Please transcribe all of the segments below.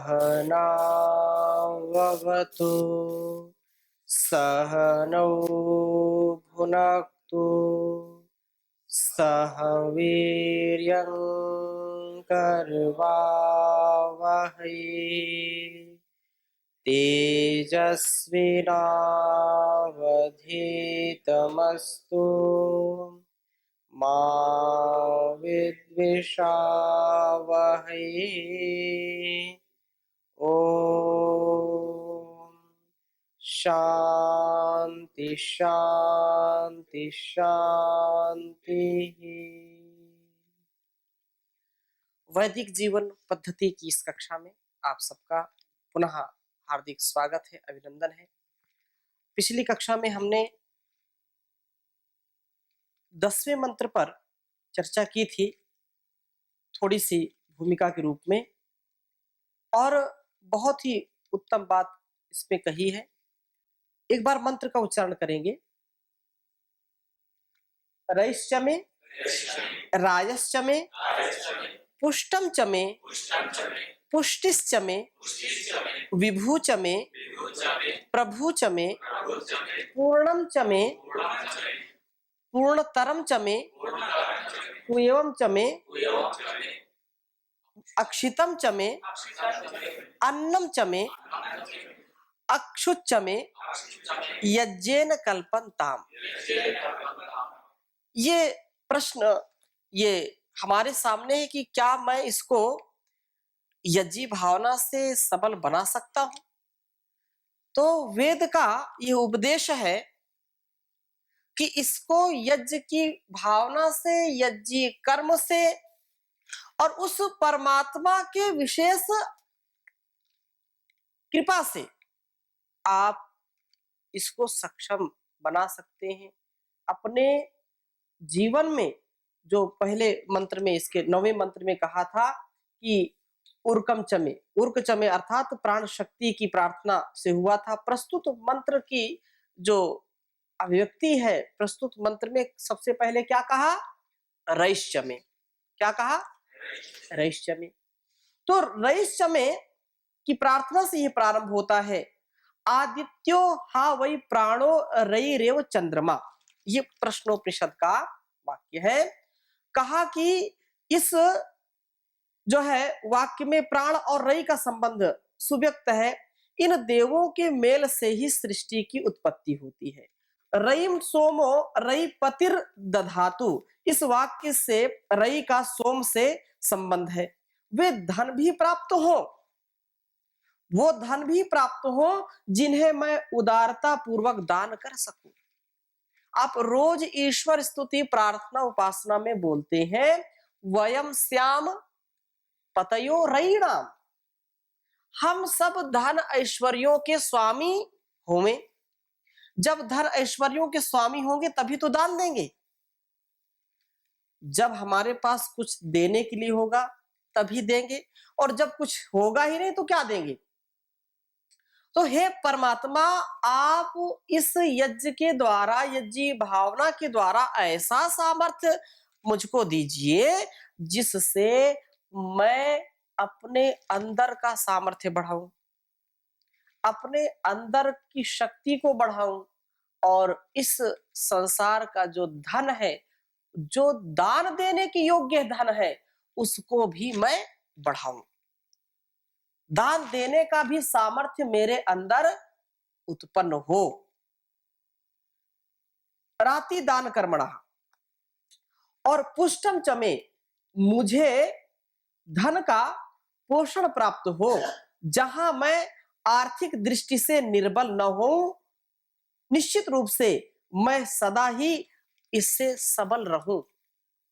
सहनाववतु सहनौ भुनक्तु सह वीर्यं करवावहै तेजस्विनावधीतमस्तु मा विद्विषावहै। ओम शांति शांति शांति। वैदिक जीवन पद्धति की इस कक्षा में आप सबका पुनः हार्दिक स्वागत है, अभिनंदन है। पिछली कक्षा में हमने 10वें मंत्र पर चर्चा की थी, थोड़ी सी भूमिका के रूप में, और बहुत ही उत्तम बात इसमें कही है। एक बार मंत्र का उच्चारण करेंगे। रैश्चमे रायश्चमे पुष्टम चमे पुष्टिश्चमे विभूचमे प्रभुचमे पूर्णम चमे पूर्णतरम चमे कुएवम चमे अक्षितम चमे अन्नम चमे अक्षुच्चमे यज्ञेन कल्पन्ताम। ये प्रश्न ये हमारे सामने है कि क्या मैं इसको यज्ञी भावना से सबल बना सकता हूं? तो वेद का ये उपदेश है कि इसको यज्ञ की भावना से, यज्ञी कर्म से और उस परमात्मा के विशेष कृपा से आप इसको सक्षम बना सकते हैं। अपने जीवन में जो पहले मंत्र में, इसके 9वें मंत्र में कहा था कि उर्कम चमे, उर्क चमे अर्थात प्राण शक्ति की प्रार्थना से हुआ था। प्रस्तुत मंत्र की जो अभिव्यक्ति है, प्रस्तुत मंत्र में सबसे पहले क्या कहा? रैश्चमे। क्या कहा? रैश्चमे। तो रैश्चमे की प्रार्थना से यह प्रारंभ होता है। आदित्यो हा वै प्राणो रैरेव चंद्रमा। ये प्रश्नोपनिषद का वाक्य है। कहा कि इस जो है वाक्य में प्राण और रई का संबंध सुव्यक्त है। इन देवों के मेल से ही सृष्टि की उत्पत्ति होती है। रईम सोमो रई पतिर दधातु, इस वाक्य से रई का सोम से संबंध है। वे धन भी प्राप्त हो, वो धन भी प्राप्त हो जिन्हें मैं उदारता पूर्वक दान कर सकूं। आप रोज ईश्वर स्तुति प्रार्थना उपासना में बोलते हैं, वयम श्याम पतयो रईणाम, हम सब धन ऐश्वर्यों के स्वामी होंगे। जब धन ऐश्वर्यों के स्वामी होंगे तभी तो दान देंगे। जब हमारे पास कुछ देने के लिए होगा तभी देंगे, और जब कुछ होगा ही नहीं तो क्या देंगे? तो हे परमात्मा, आप इस यज्ञ के द्वारा, यज्ञी भावना के द्वारा ऐसा सामर्थ्य मुझको दीजिए जिससे मैं अपने अंदर का सामर्थ्य बढ़ाऊं, अपने अंदर की शक्ति को बढ़ाऊं, और इस संसार का जो धन है, जो दान देने के योग्य धन है, उसको भी मैं बढ़ाऊं। दान देने का भी सामर्थ्य मेरे अंदर उत्पन्न हो। राति दान कर्मणः और पुष्टम चमे, मुझे धन का पोषण प्राप्त हो, जहां मैं आर्थिक दृष्टि से निर्बल न हो। निश्चित रूप से मैं सदा ही इससे सबल रहूं,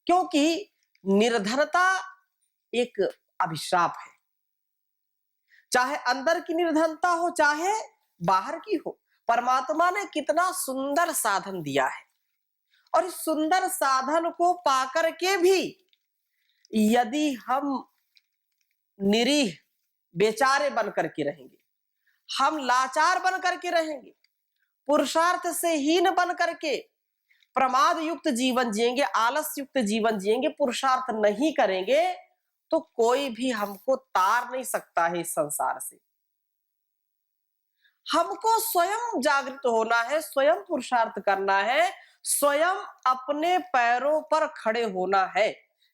क्योंकि निर्धनता एक अभिशाप है। चाहे अंदर की निर्धनता हो, चाहे बाहर की हो, परमात्मा ने कितना सुंदर साधन दिया है, और इस सुंदर साधन को पाकर के भी यदि हम निरीह बेचारे बन करके रहेंगे, हम लाचार बन करके रहेंगे, पुरुषार्थ से हीन बन करके प्रमाद युक्त जीवन जिएंगे, आलस युक्त जीवन जिएंगे, पुरुषार्थ नहीं करेंगे, तो कोई भी हमको तार नहीं सकता है इस संसार से। हमको स्वयं जागृत होना है, स्वयं पुरुषार्थ करना है, स्वयं अपने पैरों पर खड़े होना है,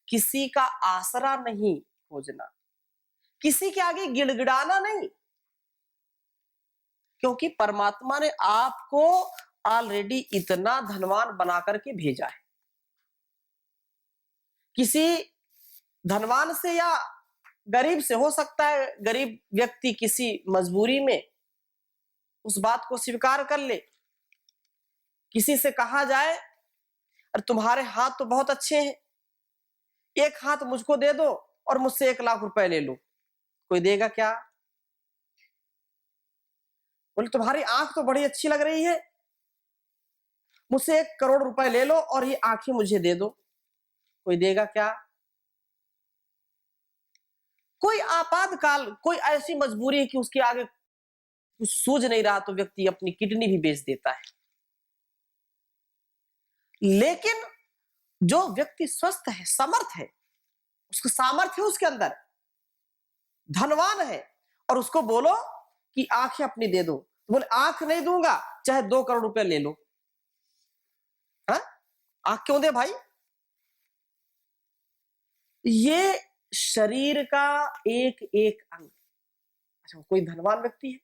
किसी का आसरा नहीं खोजना, किसी के आगे गिड़गिड़ाना नहीं, क्योंकि परमात्मा ने आपको ऑलरेडी इतना धनवान बना करके भेजा है। किसी धनवान से या गरीब से, हो सकता है गरीब व्यक्ति किसी मजबूरी में उस बात को स्वीकार कर ले। किसी से कहा जाए, अरे तुम्हारे हाथ तो बहुत अच्छे हैं, एक हाथ मुझको दे दो और मुझसे 1 लाख रुपए ले लो, कोई देगा क्या? बोले तुम्हारी आंख तो बड़ी अच्छी लग रही है, मुझसे 1 करोड़ रुपए ले लो और ये आंखें मुझे दे दो, कोई देगा क्या? कोई आपातकाल, कोई ऐसी मजबूरी है कि उसके आगे कुछ सूझ नहीं रहा, तो व्यक्ति अपनी किडनी भी बेच देता है। लेकिन जो व्यक्ति स्वस्थ है, समर्थ है, उसको सामर्थ्य है उसके अंदर, धनवान है, और उसको बोलो कि आंखें अपनी दे दो, तो बोले आंख नहीं दूंगा, चाहे 2 करोड़ रुपए ले लो। हाँ, आंख क्यों दे भाई? ये शरीर का एक एक अंग। अच्छा, कोई धनवान व्यक्ति है,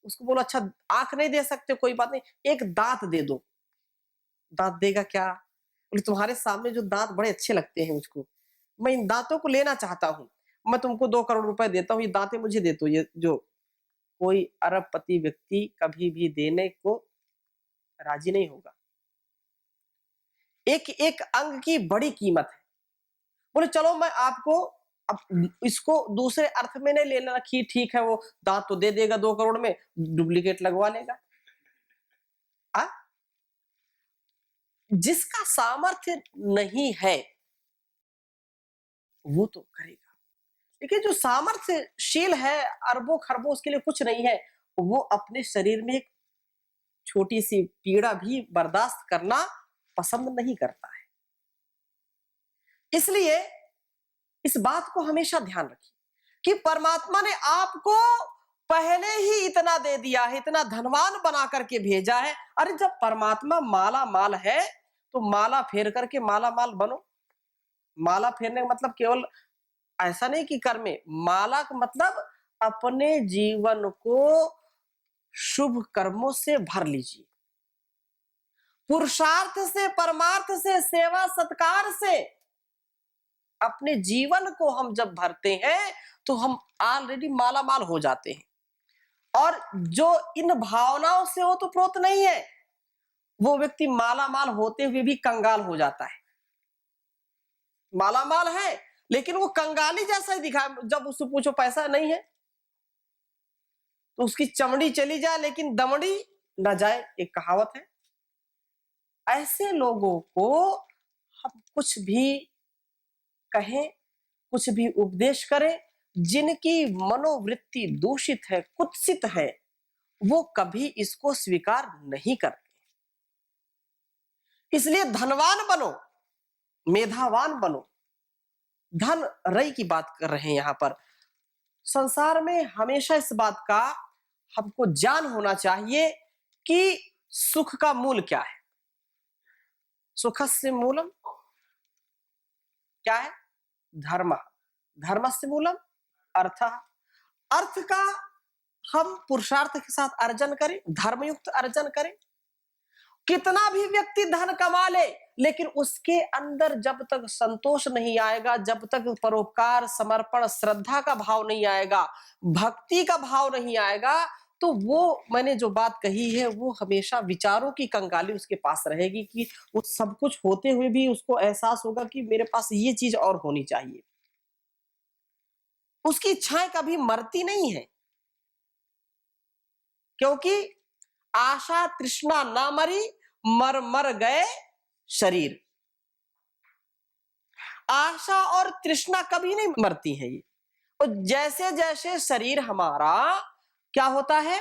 उसको बोलो अच्छा आंख नहीं दे सकते, कोई बात नहीं, एक दांत दे दो, दांत देगा क्या? बोले तुम्हारे सामने जो दांत बड़े अच्छे लगते हैं मुझको, मैं इन दांतों को लेना चाहता हूं, मैं तुमको 2 करोड़ रुपए देता हूं, ये दांतें मुझे दे दो। ये जो कोई अरबपति व्यक्ति कभी भी देने को राजी नहीं होगा। एक एक अंग की बड़ी कीमत है। बोले चलो मैं आपको, अब इसको दूसरे अर्थ में नहीं लेना कि ठीक है वो दांत तो दे देगा 2 करोड़ में, डुप्लीकेट लगवा लेगा। आ? जिसका सामर्थ्य नहीं है वो तो करेगा, लेकिन जो सामर्थ्यशील है, अरबों खरबों, उसके लिए कुछ नहीं है, वो अपने शरीर में एक छोटी सी पीड़ा भी बर्दाश्त करना पसंद नहीं करता है। इसलिए इस बात को हमेशा ध्यान रखिए कि परमात्मा ने आपको पहले ही इतना दे दिया है, इतना धनवान बना करके भेजा है। अरे जब परमात्मा माला माल है तो माला फेर करके माला माल बनो। माला फेरने का मतलब केवल ऐसा नहीं कि कर में, माला का मतलब अपने जीवन को शुभ कर्मों से भर लीजिए, पुरुषार्थ से, परमार्थ से, सेवा सत्कार से अपने जीवन को हम जब भरते हैं तो हम ऑलरेडी माला माल हो जाते हैं। और जो इन भावनाओं से हो तो प्रोत नहीं है, वो व्यक्ति माला माल होते हुए भी कंगाल हो जाता है। माला माल है लेकिन वो कंगाली जैसा ही दिखा, जब उससे पूछो पैसा नहीं है तो उसकी चमड़ी चली जाए लेकिन दमड़ी न जाए, एक कहावत है। ऐसे लोगों को हम कुछ भी कहें, कुछ भी उपदेश करें, जिनकी मनोवृत्ति दूषित है, कुत्सित है, वो कभी इसको स्वीकार नहीं करते। इसलिए धनवान बनो, मेधावान बनो। धन रई की बात कर रहे हैं यहां पर। संसार में हमेशा इस बात का हमको ज्ञान होना चाहिए कि सुख का मूल क्या है। सुखस्य मूलम क्या है? धर्म। धर्मस्य मूलम अर्थ। अर्थ का हम पुरुषार्थ के साथ अर्जन करें, धर्मयुक्त अर्जन करें। कितना भी व्यक्ति धन कमा ले, लेकिन उसके अंदर जब तक संतोष नहीं आएगा, जब तक परोपकार, समर्पण, श्रद्धा का भाव नहीं आएगा, भक्ति का भाव नहीं आएगा, तो वो मैंने जो बात कही है वो हमेशा विचारों की कंगाली उसके पास रहेगी कि वो सब कुछ होते हुए भी उसको एहसास होगा कि मेरे पास ये चीज और होनी चाहिए। उसकी इच्छाएं कभी मरती नहीं है, क्योंकि आशा तृष्णा ना मरी, मर मर गए शरीर। आशा और तृष्णा कभी नहीं मरती है ये। और जैसे जैसे शरीर हमारा क्या होता है,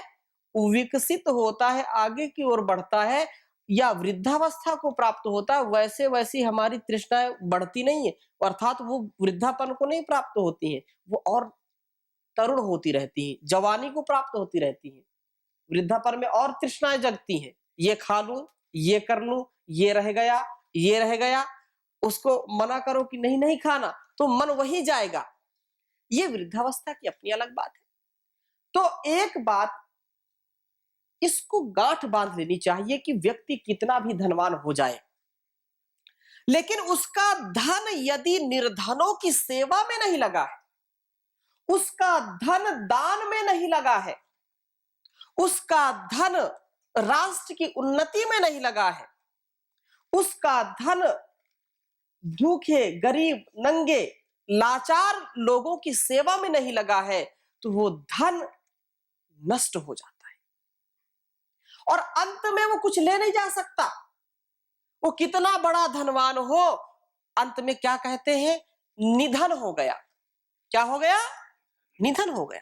विकसित होता है, आगे की ओर बढ़ता है, या वृद्धावस्था को प्राप्त होता है, वैसे वैसी हमारी तृष्णाएं बढ़ती नहीं है, अर्थात वो वृद्धापन को नहीं प्राप्त होती हैं, वो और तरुण होती रहती हैं, जवानी को प्राप्त होती रहती हैं। वृद्धापन में और तृष्णाएं जगती हैं, ये खा लूं, ये कर लूं, ये रह गया, ये रह गया। उसको मना करो कि नहीं नहीं खाना, तो मन वही जाएगा। ये वृद्धावस्था की अपनी अलग बात है। तो एक बात इसको गांठ बांध लेनी चाहिए कि व्यक्ति कितना भी धनवान हो जाए, लेकिन उसका धन यदि निर्धनों की सेवा में नहीं लगा है, उसका धन दान में नहीं लगा है, उसका धन राष्ट्र की उन्नति में नहीं लगा है, उसका धन भूखे, गरीब, नंगे, लाचार लोगों की सेवा में नहीं लगा है, तो वो धन नष्ट हो जाता है और अंत में वो कुछ ले नहीं जा सकता। वो कितना बड़ा धनवान हो, अंत में क्या कहते हैं? निधन हो गया। क्या हो गया? निधन हो गया।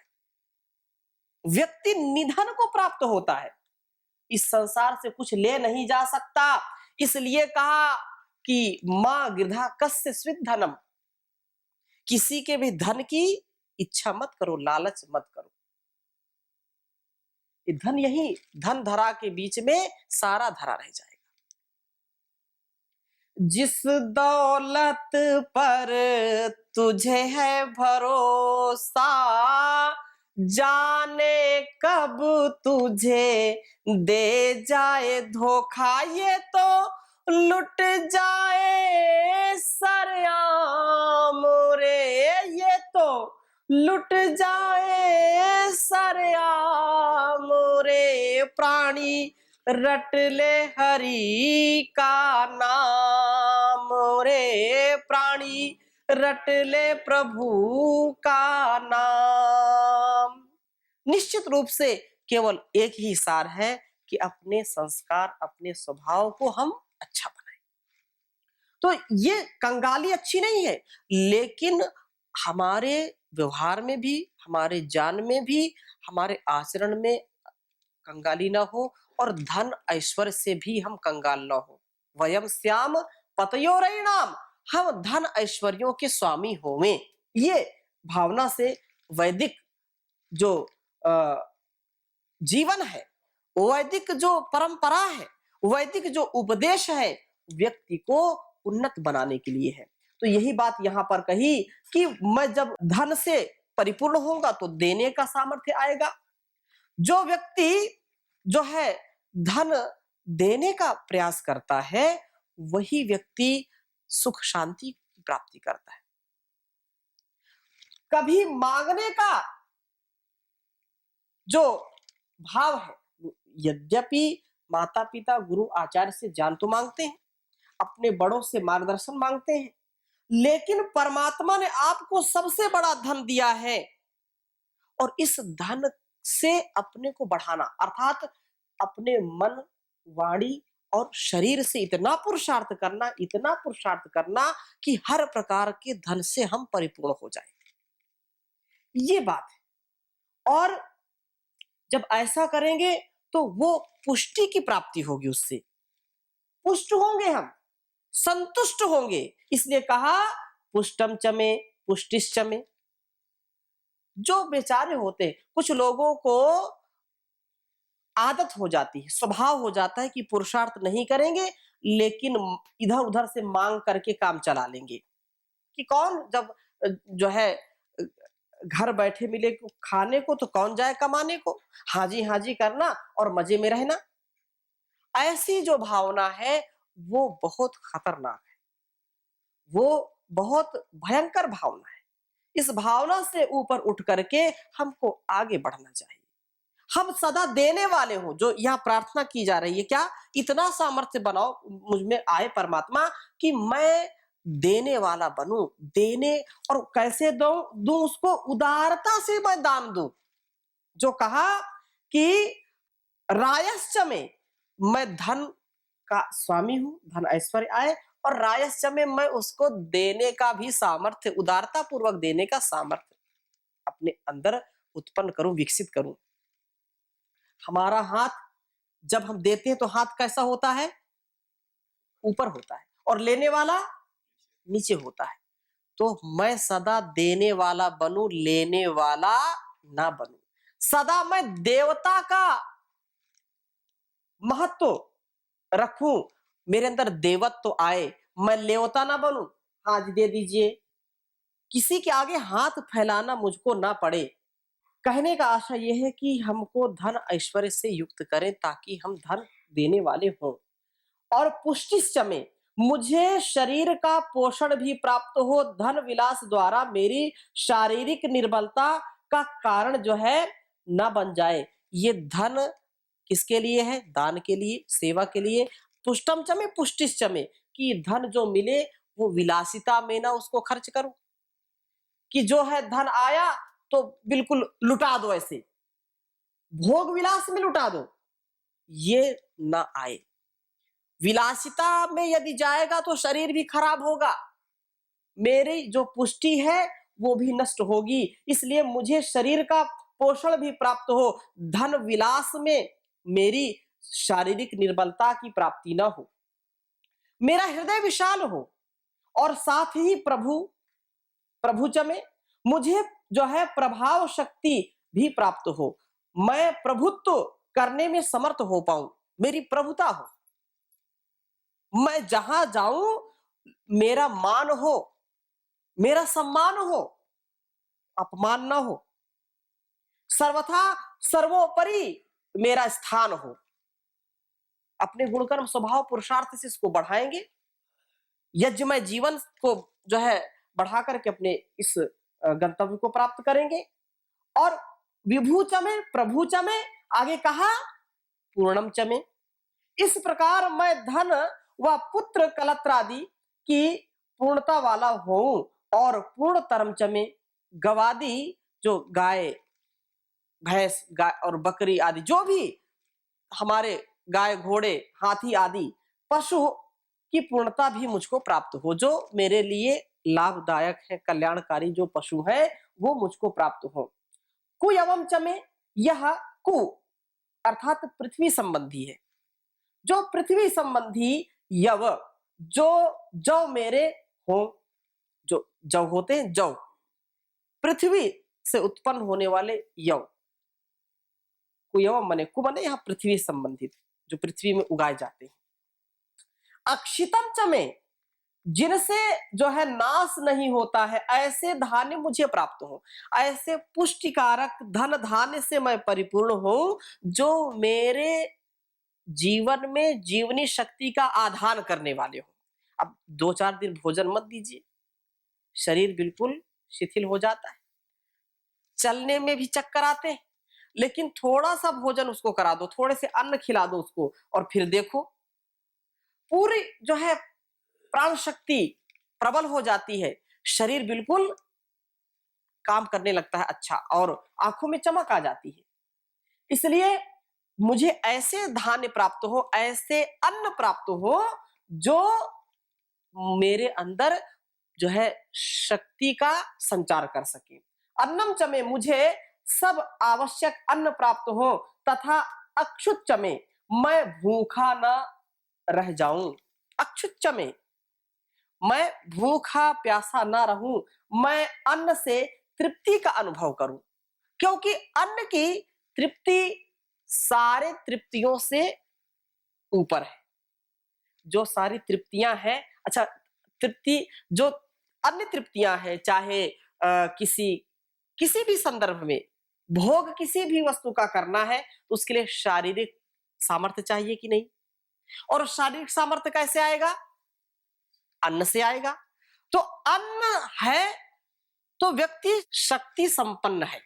व्यक्ति निधन को प्राप्त होता है, इस संसार से कुछ ले नहीं जा सकता। इसलिए कहा कि मां गृधा कस्य स्वित धनम, किसी के भी धन की इच्छा मत करो, लालच मत करो। ये धन यही धन धरा के बीच में सारा धरा रह जाएगा। जिस दौलत पर तुझे है भरोसा, जाने कब तुझे दे जाए धोखा, ये तो लुट जाए सरेआम रे, ये तो लुट जाए सरेआम रे। प्राणी रट ले हरि का नाम रे, प्राणी रट ले प्रभु का नाम। निश्चित रूप से केवल एक ही सार है कि अपने संस्कार, अपने स्वभाव को हम अच्छा बनाएं। तो ये कंगाली अच्छी नहीं है, लेकिन हमारे व्यवहार में भी, हमारे ज्ञान में भी, हमारे आचरण में कंगाली ना हो और धन ऐश्वर्य से भी हम कंगाल ना हो। वयम श्याम पतयोरयिणाम, हम धन ऐश्वर्यों के स्वामी होवें। ये भावना से वैदिक जो जीवन है, वैदिक जो परंपरा है, वैदिक जो उपदेश है, व्यक्ति को उन्नत बनाने के लिए है। तो यही बात यहाँ पर कही कि मैं जब धन से परिपूर्ण होऊंगा तो देने का सामर्थ्य आएगा। जो व्यक्ति जो है धन देने का प्रयास करता है, वही व्यक्ति सुख शांति की प्राप्ति करता है। कभी मांगने का जो भाव है, यद्यपि माता पिता गुरु आचार्य से ज्ञान तो मांगते हैं, अपने बड़ों से मार्गदर्शन मांगते हैं, लेकिन परमात्मा ने आपको सबसे बड़ा धन दिया है और इस धन से अपने को बढ़ाना, अर्थात अपने मन, वाणी और शरीर से इतना पुरुषार्थ करना, इतना पुरुषार्थ करना कि हर प्रकार के धन से हम परिपूर्ण हो जाएं। ये बात है। और जब ऐसा करेंगे तो वो पुष्टि की प्राप्ति होगी, उससे पुष्ट होंगे, हम संतुष्ट होंगे। इसलिए कहा पुष्टम चमे पुष्टिश्चमे। जो बेचारे होते, कुछ लोगों को आदत हो जाती है, स्वभाव हो जाता है कि पुरुषार्थ नहीं करेंगे, लेकिन इधर उधर से मांग करके काम चला लेंगे। कि कौन जब जो है घर बैठे मिले खाने को तो कौन जाए कमाने को, हाजी हाजी करना और मजे में रहना। ऐसी जो भावना है वो बहुत खतरनाक है, वो बहुत भयंकर भावना है। इस भावना से ऊपर उठ करके हमको आगे बढ़ना चाहिए। हम सदा देने वाले हो, जो यह प्रार्थना की जा रही है, क्या इतना सामर्थ्य बनाओ मुझ में आए परमात्मा कि मैं देने वाला बनूं, देने और कैसे दूं उसको उदारता से मैं दान दूं। जो कहा कि रायश्च में मैं धन का स्वामी हूं, धन ऐश्वर्य आए और रायश्च में मैं उसको देने का भी सामर्थ्य, उदारता पूर्वक देने का सामर्थ्य अपने अंदर उत्पन्न करूं, विकसित करूं। हमारा हाथ जब हम देते हैं तो हाथ कैसा होता है? ऊपर होता है, और लेने वाला नीचे होता है। तो मैं सदा देने वाला बनूं, लेने वाला ना बनूं। सदा मैं देवता का महत्व रखूं, मेरे अंदर देवत्व आए, मैं लेवता ना बनूं। हाँ जी, दे दीजिए। किसी के आगे हाथ फैलाना मुझको ना पड़े। कहने का आशा यह है कि हमको धन ऐश्वर्य से युक्त करें, ताकि हम धन देने वाले हों। और पुष्टिश्चमे, मुझे शरीर का पोषण भी प्राप्त हो, धन विलास द्वारा मेरी शारीरिक निर्बलता का कारण जो है ना बन जाए। ये धन किसके लिए है? दान के लिए, सेवा के लिए। पुष्टम चमे पुष्टिश्चमे, कि धन जो मिले वो विलासिता में ना उसको खर्च करूं, कि जो है धन आया तो बिल्कुल लुटा दो, ऐसे भोग विलास में लुटा दो, ये ना आए। विलासिता में यदि जाएगा तो शरीर भी खराब होगा, मेरी जो पुष्टि है वो भी नष्ट होगी। इसलिए मुझे शरीर का पोषण भी प्राप्त हो, धन विलास में मेरी शारीरिक निर्बलता की प्राप्ति न हो, मेरा हृदय विशाल हो, और साथ ही प्रभु प्रभुच में मुझे जो है प्रभाव शक्ति भी प्राप्त हो, मैं प्रभुत्व करने में समर्थ हो पाऊं, मेरी प्रभुता हो, मैं जहां जाऊं मेरा मान हो, मेरा सम्मान हो, अपमान ना हो, सर्वथा सर्वोपरि मेरा स्थान हो। अपने गुणकर्म स्वभाव पुरुषार्थ से इसको बढ़ाएंगे, यज्ञमय जीवन को जो है बढ़ा करके अपने इस गंतव्य को प्राप्त करेंगे। और विभू चमे प्रभु चमे, आगे कहा पूर्णम चमे। इस प्रकार मैं धन व पुत्र कलत्रादि की पूर्णता वाला हूं, और पूर्ण तरम चमे, गवादि जो गाय भैंस गाय और बकरी आदि जो भी हमारे गाय घोड़े हाथी आदि पशु की पूर्णता भी मुझको प्राप्त हो, जो मेरे लिए लाभदायक है, कल्याणकारी जो पशु है वो मुझको प्राप्त हो। कु एवं चमे, यह कु अर्थात पृथ्वी संबंधी है, जो पृथ्वी संबंधी यव जो जौ मेरे हो, जो जौ होते हैं, जौ पृथ्वी से उत्पन्न होने वाले यव, कुयव मने कु मने यहाँ पृथ्वी संबंधित, जो पृथ्वी में उगाए जाते हैं। अक्षितम चमे, जिनसे जो है नाश नहीं होता है, ऐसे धान्य मुझे प्राप्त हो, ऐसे पुष्टिकारक धन धान्य से मैं परिपूर्ण हूं, जो मेरे जीवन में जीवनी शक्ति का आधान करने वाले हो। अब 2-4 दिन भोजन मत दीजिए, शरीर बिल्कुल शिथिल हो जाता है, चलने में भी चक्कर आते हैं, लेकिन थोड़ा सा भोजन उसको करा दो, थोड़े से अन्न खिला दो उसको, और फिर देखो पूरी जो है प्राण शक्ति प्रबल हो जाती है, शरीर बिल्कुल काम करने लगता है अच्छा, और आंखों में चमक आ जाती है। इसलिए मुझे ऐसे धान्य प्राप्त हो, ऐसे अन्न प्राप्त हो, जो मेरे अंदर जो है शक्ति का संचार कर सके। अन्नम चमे, मुझे सब आवश्यक अन्न प्राप्त हो, तथा अक्षुत चमे, मैं भूखा ना रह जाऊं। अक्षुत चमे, मैं भूखा प्यासा ना रहूं, मैं अन्न से तृप्ति का अनुभव करूं, क्योंकि अन्न की तृप्ति सारे तृप्तियों से ऊपर है। जो सारी तृप्तियां हैं, अच्छा तृप्ति जो अन्य तृप्तियां हैं, चाहे किसी किसी भी संदर्भ में भोग किसी भी वस्तु का करना है, तो उसके लिए शारीरिक सामर्थ्य चाहिए कि नहीं? और शारीरिक सामर्थ्य कैसे आएगा? अन्न से आएगा। तो अन्न है तो व्यक्ति शक्ति संपन्न है,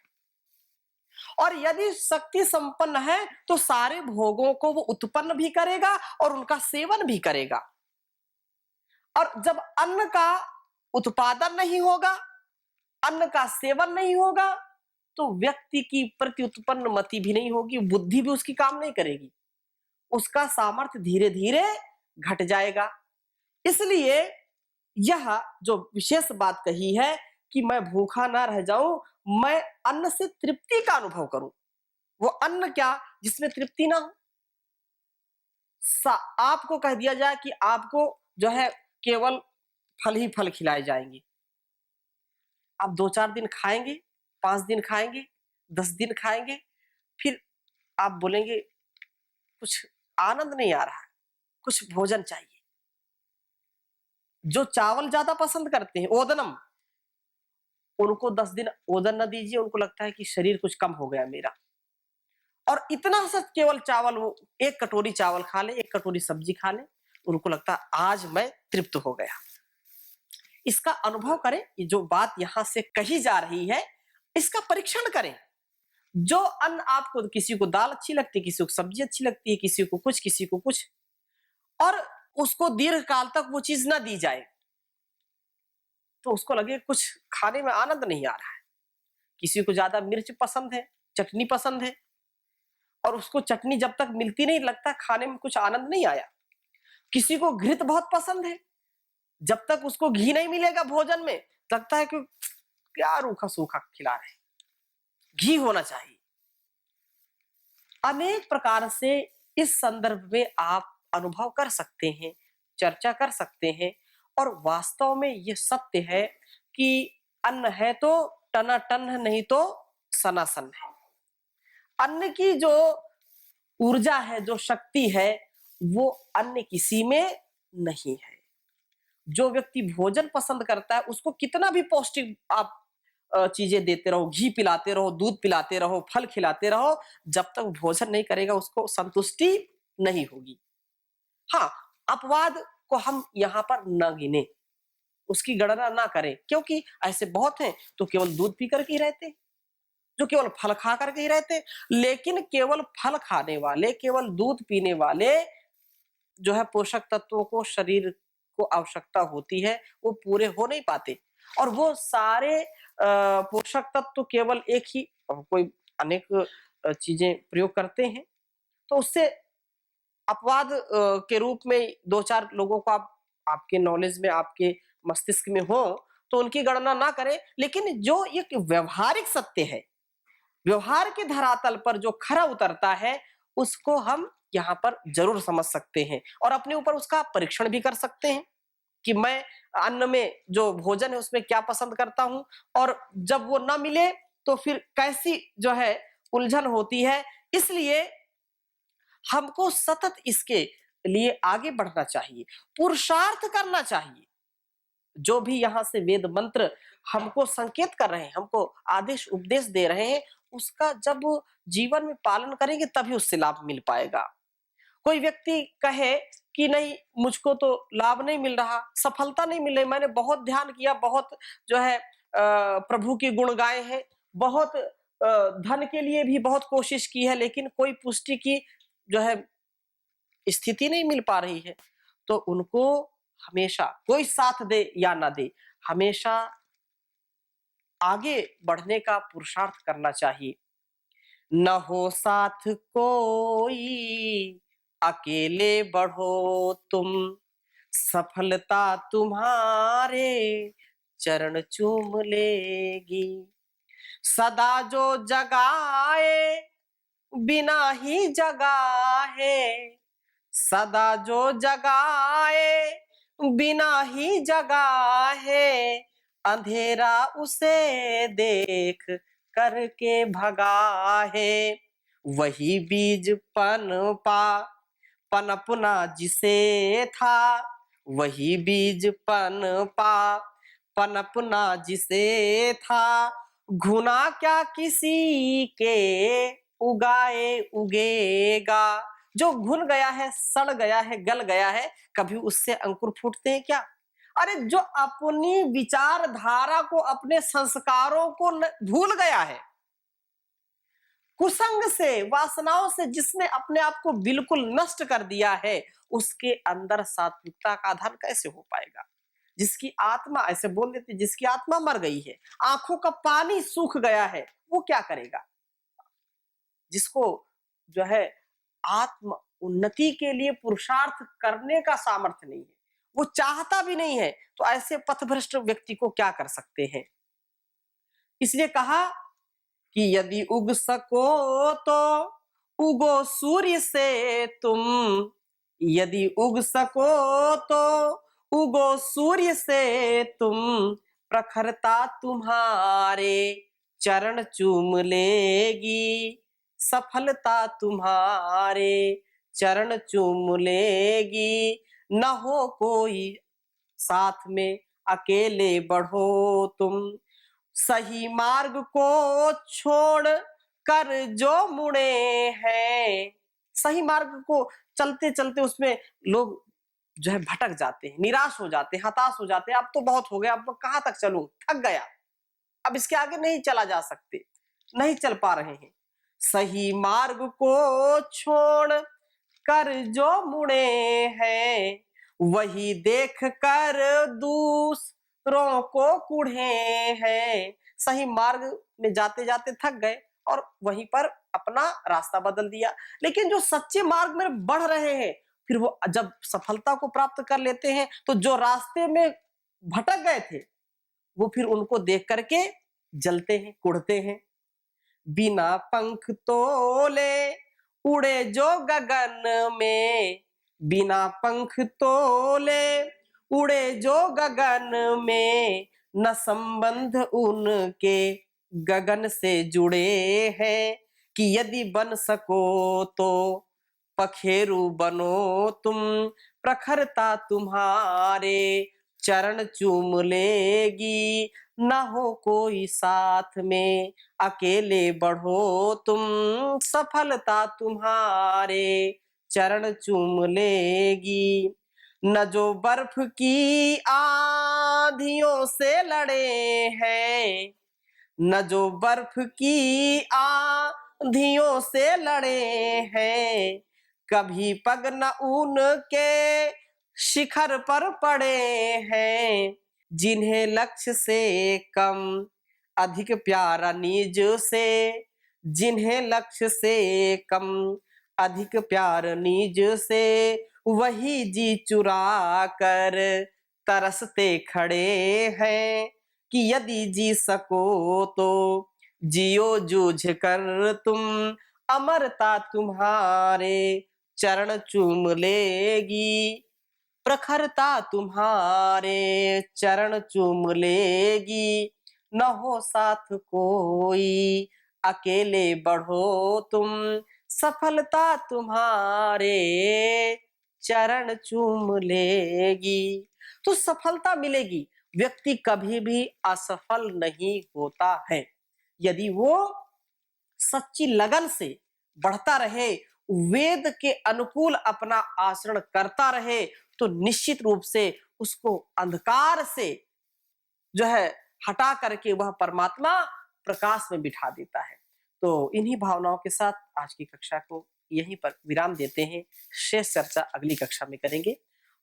और यदि शक्ति संपन्न है तो सारे भोगों को वो उत्पन्न भी करेगा और उनका सेवन भी करेगा। और जब अन्न का उत्पादन नहीं होगा, अन्न का सेवन नहीं होगा, तो व्यक्ति की प्रति उत्पन्न मति भी नहीं होगी, बुद्धि भी उसकी काम नहीं करेगी, उसका सामर्थ्य धीरे धीरे घट जाएगा। इसलिए यह जो विशेष बात कही है कि मैं भूखा ना रह जाऊं, मैं अन्न से तृप्ति का अनुभव करूं। वो अन्न क्या? जिसमें तृप्ति ना हो, आपको कह दिया जाए कि आपको जो है केवल फल ही फल खिलाए जाएंगे। आप 2-4 दिन खाएंगे, 5 दिन खाएंगे, 10 दिन खाएंगे, फिर आप बोलेंगे कुछ आनंद नहीं आ रहा है, कुछ भोजन चाहिए। जो चावल ज्यादा पसंद करते हैं, ओदनम, उनको 10 दिन ओदन न दीजिए, उनको लगता है कि शरीर कुछ कम हो गया मेरा। और इतना सा केवल चावल, वो 1 कटोरी चावल खा ले, 1 कटोरी सब्जी खा ले, उनको लगता है आज मैं तृप्त हो गया। इसका अनुभव करें, ये जो बात यहां से कही जा रही है, इसका परीक्षण करें। जो अन्न आपको, किसी को दाल अच्छी लगती है, किसी को सब्जी अच्छी लगती है, किसी को कुछ, किसी को कुछ, और उसको दीर्घ काल तक वो चीज ना दी जाए, तो उसको लगे कुछ खाने में आनंद नहीं आ रहा है। किसी को ज्यादा मिर्च पसंद है, चटनी पसंद है, और उसको चटनी जब तक मिलती नहीं, लगता खाने में कुछ आनंद नहीं आया। किसी को घृत बहुत पसंद है, जब तक उसको घी नहीं मिलेगा भोजन में, लगता है कि क्या रूखा सूखा खिला रहे हैं, घी होना चाहिए। अनेक प्रकार से इस संदर्भ में आप अनुभव कर सकते हैं, चर्चा कर सकते हैं, और वास्तव में ये सत्य है कि अन्न है तो टनाटन है, नहीं तो सनासन है। अन्न की जो ऊर्जा है, जो शक्ति है, वो अन्य किसी में नहीं है। जो व्यक्ति भोजन पसंद करता है, उसको कितना भी पौष्टिक आप चीजें देते रहो, घी पिलाते रहो, दूध पिलाते रहो, फल खिलाते रहो, जब तक भोजन नहीं करेगा उसको संतुष्टि नहीं होगी। हाँ, अपवाद को हम यहाँ पर न गिने, उसकी गणना ना करें, क्योंकि ऐसे बहुत हैं तो केवल दूध पी करके ही रहते, जो केवल फल खा करके ही रहते। लेकिन केवल फल खाने वाले, केवल दूध पीने वाले, जो है पोषक तत्वों को शरीर को आवश्यकता होती है, वो पूरे हो नहीं पाते। और वो सारे पोषक तत्व केवल एक ही, कोई अनेक चीजें प्रयोग करते हैं, तो उससे अपवाद के रूप में 2-4 लोगों को आप, आपके नॉलेज में, आपके मस्तिष्क में हो, तो उनकी गणना ना करें। लेकिन जो एक व्यवहारिक सत्य है, व्यवहार के धरातल पर जो खरा उतरता है, उसको हम यहाँ पर जरूर समझ सकते हैं, और अपने ऊपर उसका परीक्षण भी कर सकते हैं कि मैं अन्न में, जो भोजन है उसमें क्या पसंद करता हूं, और जब वो ना मिले तो फिर कैसी जो है उलझन होती है। इसलिए हमको सतत इसके लिए आगे बढ़ना चाहिए, पुरुषार्थ करना चाहिए। जो भी यहाँ से वेद मंत्र हमको संकेत कर रहे हैं, हमको आदेश उपदेश दे रहे हैं, उसका जब जीवन में पालन करेंगे तभी उससे लाभ मिल पाएगा। कोई व्यक्ति कहे कि नहीं, मुझको तो लाभ नहीं मिल रहा, सफलता नहीं मिल रही, मैंने बहुत ध्यान किया, बहुत जो है प्रभु के गुण गाए हैं, बहुत धन के लिए भी बहुत कोशिश की है, लेकिन कोई पुष्टि की जो है स्थिति नहीं मिल पा रही है, तो उनको हमेशा, कोई साथ दे या ना दे, हमेशा आगे बढ़ने का पुरुषार्थ करना चाहिए। न हो साथ कोई, अकेले बढ़ो तुम, सफलता तुम्हारे चरण चूम लेगी। सदा जो जगाए बिना ही जगाए, सदा जो जगाए बिना ही जगाए, अंधेरा उसे देख करके भगा है। वही बीज पनपा, पनपना जिसे था, वही बीज पनपा, पनपना जिसे था, घुना क्या किसी के उगाए उगेगा। जो घुन गया है, सड़ गया है, गल गया है, कभी उससे अंकुर फूटते हैं क्या? अरे जो अपनी विचारधारा को, अपने संस्कारों को भूल गया है, कुसंग से, वासनाओं से जिसने अपने आप को बिल्कुल नष्ट कर दिया है, उसके अंदर सात्विकता का आधार कैसे हो पाएगा? जिसकी आत्मा, ऐसे बोल देते, जिसकी आत्मा मर गई है, आंखों का पानी सूख गया है, वो क्या करेगा? जिसको जो है आत्म उन्नति के लिए पुरुषार्थ करने का सामर्थ्य नहीं है, वो चाहता भी नहीं है, तो ऐसे पथभ्रष्ट व्यक्ति को क्या कर सकते हैं? इसलिए कहा कि यदि उग सको तो उगो सूर्य से तुम, यदि उग सको तो उगो सूर्य से तुम, प्रखरता तुम्हारे चरण चूम लेगी, सफलता तुम्हारे चरण चूम लेगी। न हो कोई साथ में, अकेले बढ़ो तुम, सही मार्ग को छोड़ कर जो मुड़े हैं। सही मार्ग को चलते चलते उसमें लोग जो है भटक जाते हैं, निराश हो जाते हैं, हताश हो जाते हैं। अब तो बहुत हो गया, अब कहाँ तक चलूं, थक गया, अब इसके आगे नहीं चला जा सकते, नहीं चल पा रहे हैं। सही मार्ग को छोड़ कर जो मुड़े हैं, वही देख कर दूसरों को कुढ़े हैं। सही मार्ग में जाते जाते थक गए और वहीं पर अपना रास्ता बदल दिया। लेकिन जो सच्चे मार्ग में बढ़ रहे हैं, फिर वो जब सफलता को प्राप्त कर लेते हैं, तो जो रास्ते में भटक गए थे, वो फिर उनको देख करके जलते हैं, कुढ़ते हैं। बिना पंख तोले उड़े जो गगन में, बिना पंख तोले उड़े जो गगन में, न संबंध उनके गगन से जुड़े हैं। कि यदि बन सको तो पखेरु बनो तुम, प्रखरता तुम्हारे चरण चूम लेगी। न हो कोई साथ में, अकेले बढ़ो तुम, सफलता तुम्हारे चरण चूम लेगी। न जो बर्फ की आंधियों से लड़े हैं, न जो बर्फ की आंधियों से लड़े हैं, कभी पग न उनके शिखर पर पड़े हैं। जिन्हें लक्ष्य से कम अधिक प्यारा निज से, जिन्हें लक्ष्य से कम अधिक प्यार निज से, वही जी चुरा कर तरसते खड़े हैं। कि यदि जी सको तो जियो जूझ कर तुम, अमरता तुम्हारे चरण चूम लेगी, प्रखरता तुम्हारे चरण चूम लेगी। न हो साथ कोई, अकेले बढ़ो तुम, सफलता तुम्हारे चरण चूम लेगी। तो सफलता मिलेगी, व्यक्ति कभी भी असफल नहीं होता है। यदि वो सच्ची लगन से बढ़ता रहे, वेद के अनुकूल अपना आचरण करता रहे, तो निश्चित रूप से उसको अंधकार से जो है हटा करके वह परमात्मा प्रकाश में बिठा देता है। तो इन्हीं भावनाओं के साथ आज की कक्षा को यहीं पर विराम देते हैं। शेष चर्चा अगली कक्षा में करेंगे।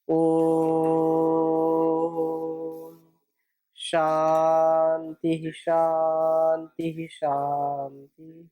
ओम शांति शांति शांति।